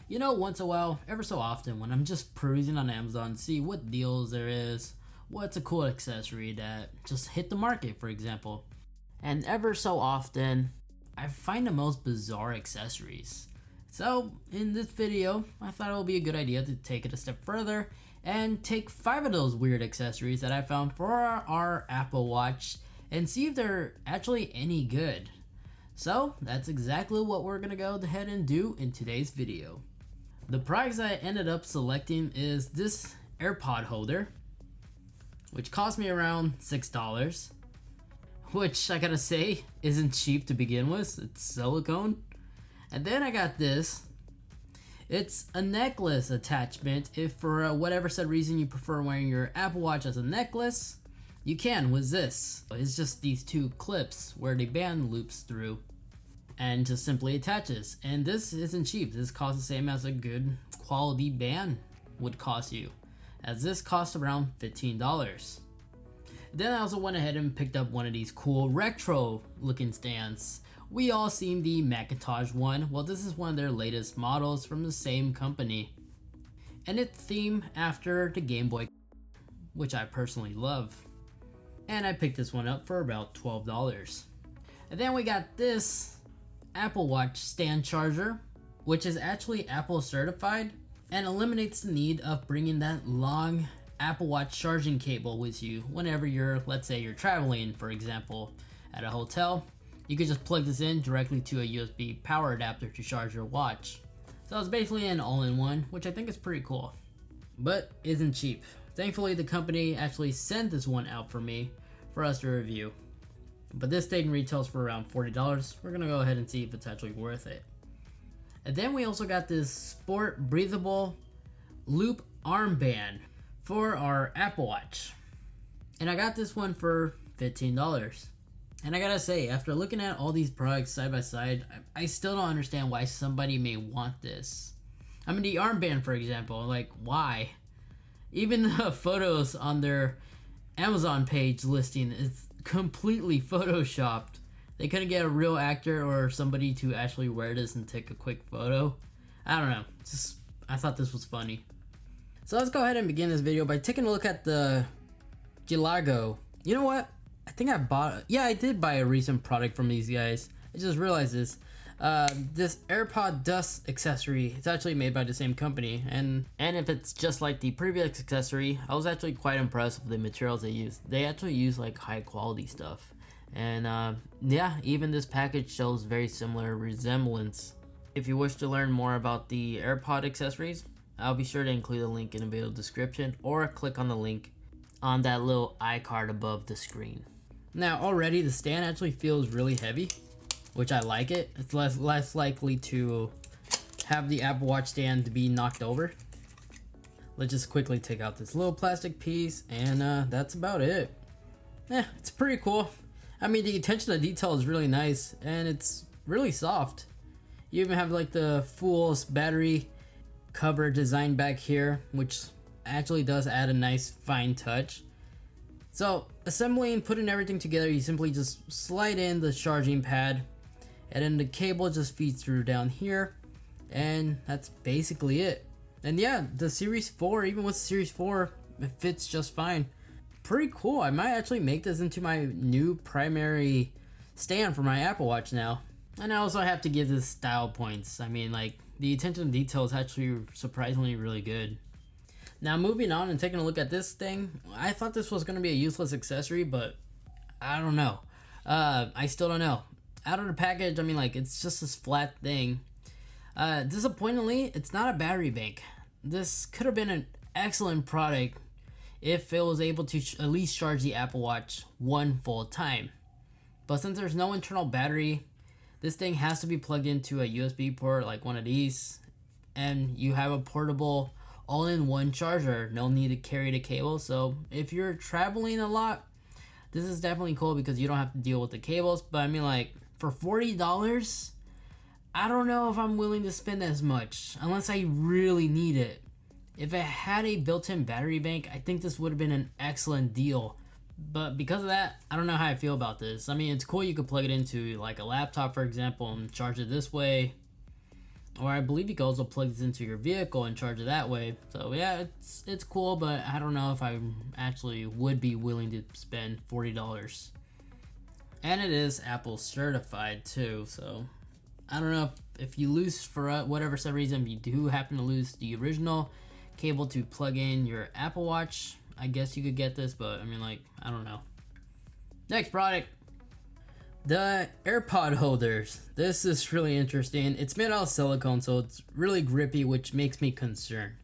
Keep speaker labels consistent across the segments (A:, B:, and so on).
A: Once in a while, ever so often, when I'm just perusing on Amazon, see what deals there is, what's a cool accessory that just hit the market, for example. And ever so often, I find the most bizarre accessories. So, in this video, I thought it would be a good idea to take it a step further and take 5 of those weird accessories that I found for our Apple Watch and see if they're actually any good. So, that's exactly what we're gonna go ahead and do in today's video. The products I ended up selecting is this AirPod holder, which cost me around $6, which I gotta say isn't cheap to begin with. It's silicone. And then I got this. It's a necklace attachment. If for whatever said reason you prefer wearing your Apple Watch as a necklace, you can with this. It's just these 2 clips where the band loops through and just simply attaches. And this isn't cheap. This costs the same as a good quality band would cost you, as this costs around $15. Then I also went ahead and picked up one of these cool retro looking stands. We all seen the Macintosh one. Well, this is one of their latest models from the same company, and it's themed after the Game Boy, which I personally love. And I picked this one up for about $12. And then we got this Apple Watch stand charger, which is actually Apple certified and eliminates the need of bringing that long Apple Watch charging cable with you whenever let's say you're traveling, for example, at a hotel. You could just plug this in directly to a USB power adapter to charge your watch. So it's basically an all-in-one, which I think is pretty cool, but isn't cheap. Thankfully, the company actually sent this one out for me for us to review. But this thing retails for around $40. We're gonna go ahead and see if it's actually worth it. And then we also got this sport breathable loop armband for our Apple Watch. And I got this one for $15. And I gotta say, after looking at all these products side by side, I still don't understand why somebody may want this. I mean, the armband, for example, like, why? Even the photos on their Amazon page listing is completely photoshopped. They couldn't get a real actor or somebody to actually wear this and take a quick photo. I don't know. I thought this was funny. So let's go ahead and begin this video by taking a look at the Gilago. You know what? I think I did buy a recent product from these guys. I just realized this. This AirPod Dust Accessory, it's actually made by the same company, and if it's just like the previous accessory, I was actually quite impressed with the materials they use. They actually use like high quality stuff, and yeah, even this package shows very similar resemblance. If you wish to learn more about the AirPod accessories, I'll be sure to include a link in the video description, or click on the link on that little iCard above the screen. Now already the stand actually feels really heavy, which I like it. It's less likely to have the Apple Watch stand to be knocked over. Let's just quickly take out this little plastic piece, and that's about it. It's pretty cool. I mean, the attention to detail is really nice, and it's really soft. You even have like the full battery cover design back here, which actually does add a nice fine touch. So assembling and putting everything together, you simply just slide in the charging pad, and then the cable just feeds through down here, and that's basically it. And yeah, the Series 4, even with Series 4, it fits just fine. Pretty cool. I might actually make this into my new primary stand for my Apple Watch now. And I also have to give this style points. I mean, like, the attention to detail is actually surprisingly really good. Now moving on and taking a look at this thing, I thought this was going to be a useless accessory, but I don't know. I still don't know. Out of the package, I mean, like, it's just this flat thing. Disappointingly, it's not a battery bank. This could have been an excellent product if it was able to at least charge the Apple Watch one full time. But since there's no internal battery, this thing has to be plugged into a USB port like one of these, and you have a portable all-in-one charger. No need to carry the cable. So if you're traveling a lot, this is definitely cool because you don't have to deal with the cables. But I mean, like, for $40, I don't know if I'm willing to spend as much unless I really need it. If it had a built-in battery bank, I think this would have been an excellent deal. But because of that, I don't know how I feel about this. I mean, it's cool you could plug it into like a laptop, for example, and charge it this way. Or I believe you can also plug this into your vehicle and charge it that way. So yeah, it's cool, but I don't know if I actually would be willing to spend $40. And it is Apple certified too, so I don't know if you lose for whatever some reason, if you do happen to lose the original cable to plug in your Apple Watch, I guess you could get this, but I mean, like, I don't know. Next product, the AirPod holders. This is really interesting. It's made out of silicone, so it's really grippy, which makes me concerned.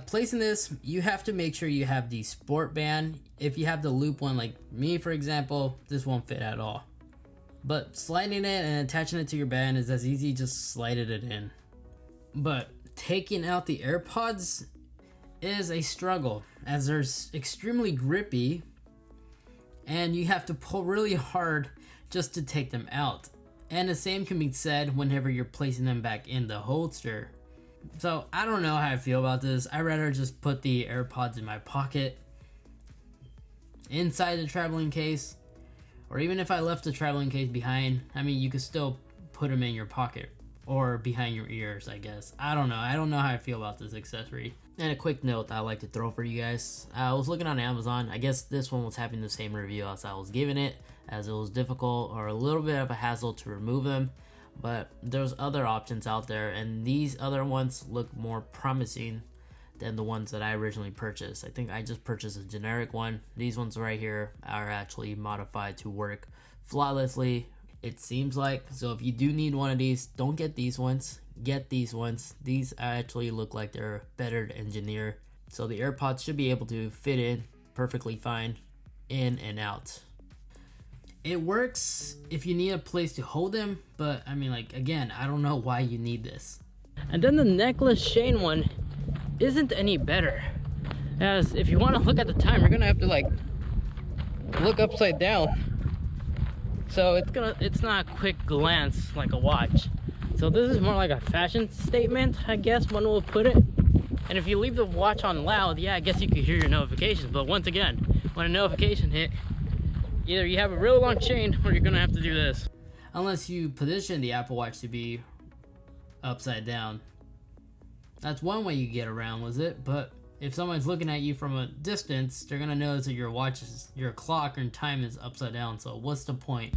A: Placing this, you have to make sure you have the sport band. If you have the loop one like me, for example, this won't fit at all. But sliding it and attaching it to your band is as easy, just slided it in. But taking out the AirPods is a struggle, as they're extremely grippy and you have to pull really hard just to take them out. And the same can be said whenever you're placing them back in the holster. So I don't know how I feel about this. I'd rather just put the AirPods in my pocket, inside the traveling case, or even if I left the traveling case behind, I mean, you could still put them in your pocket or behind your ears, I guess. I don't know how I feel about this accessory. And a quick note that I like to throw for you guys. I was looking on Amazon. I guess this one was having the same review as I was giving it, as it was difficult or a little bit of a hassle to remove them. But there's other options out there, and these other ones look more promising than the ones that I originally purchased. I think I just purchased a generic one. These ones right here are actually modified to work flawlessly, it seems like. So if you do need one of these, don't get these ones, get these ones. These actually look like they're better engineered. So the AirPods should be able to fit in perfectly fine, in and out. It works if you need a place to hold them, but I mean, like, again, I don't know why you need this. And then the necklace chain one isn't any better, as if you want to look at the time, you're gonna have to like look upside down, so it's not a quick glance like a watch. So this is more like a fashion statement, I guess one will put it. And if you leave the watch on loud, yeah, I guess you could hear your notifications, but once again, when a notification hit, either you have a really long chain or you're gonna have to do this. Unless you position the Apple Watch to be upside down. That's one way you get around with it, but if someone's looking at you from a distance, they're gonna notice that your clock and time is upside down, so what's the point?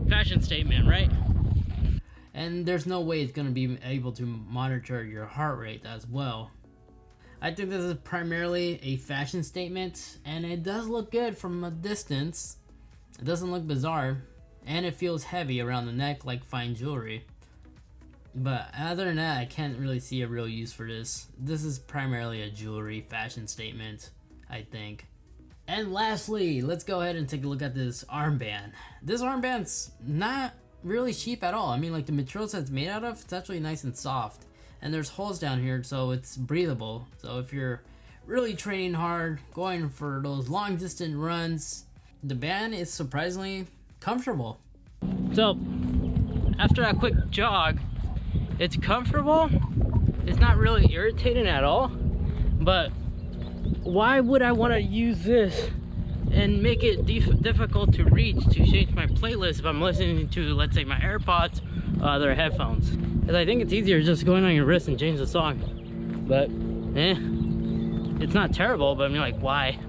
A: Fashion statement, right? And there's no way it's gonna be able to monitor your heart rate as well. I think this is primarily a fashion statement, and it does look good from a distance. It doesn't look bizarre, and it feels heavy around the neck like fine jewelry. But other than that, I can't really see a real use for this. This is primarily a jewelry fashion statement, I think. And lastly, let's go ahead and take a look at this armband. This armband's not really cheap at all. I mean, like, the materials that it's made out of, it's actually nice and soft. And there's holes down here, so it's breathable. So if you're really training hard, going for those long distance runs, the band is surprisingly comfortable. So after a quick jog, it's comfortable. It's not really irritating at all. But why would I want to use this and make it difficult to reach to change my playlist if I'm listening to, let's say, my AirPods or other headphones? Because I think it's easier just going on your wrist and change the song. But it's not terrible, but I mean, like, why?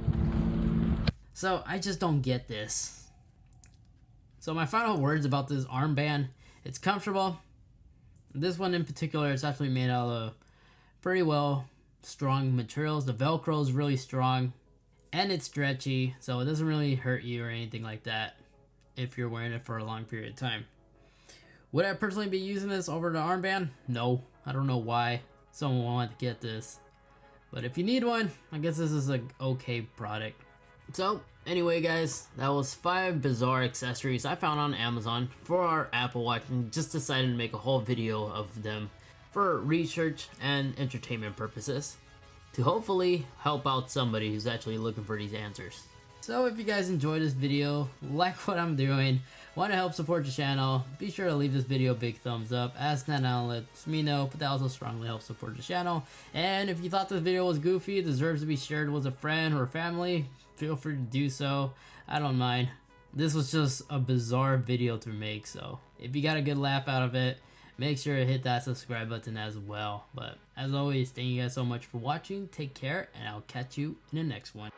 A: So I just don't get this. So my final words about this armband: it's comfortable. This one in particular is actually made out of pretty well strong materials. The Velcro is really strong, and it's stretchy, so it doesn't really hurt you or anything like that if you're wearing it for a long period of time. Would I personally be using this over the armband? No. I don't know why someone would want to get this. But if you need one, I guess this is an okay product. So, anyway guys, that was 5 bizarre accessories I found on Amazon for our Apple Watch, and just decided to make a whole video of them for research and entertainment purposes, to hopefully help out somebody who's actually looking for these answers. So if you guys enjoyed this video, like what I'm doing, want to help support the channel, be sure to leave this video a big thumbs up, as that not only lets me know, but that also strongly helps support the channel. And if you thought this video was goofy, it deserves to be shared with a friend or family, feel free to do so. I don't mind. This was just a bizarre video to make, so if you got a good laugh out of it, make sure to hit that subscribe button as well. But as always, thank you guys so much for watching. Take care, and I'll catch you in the next one.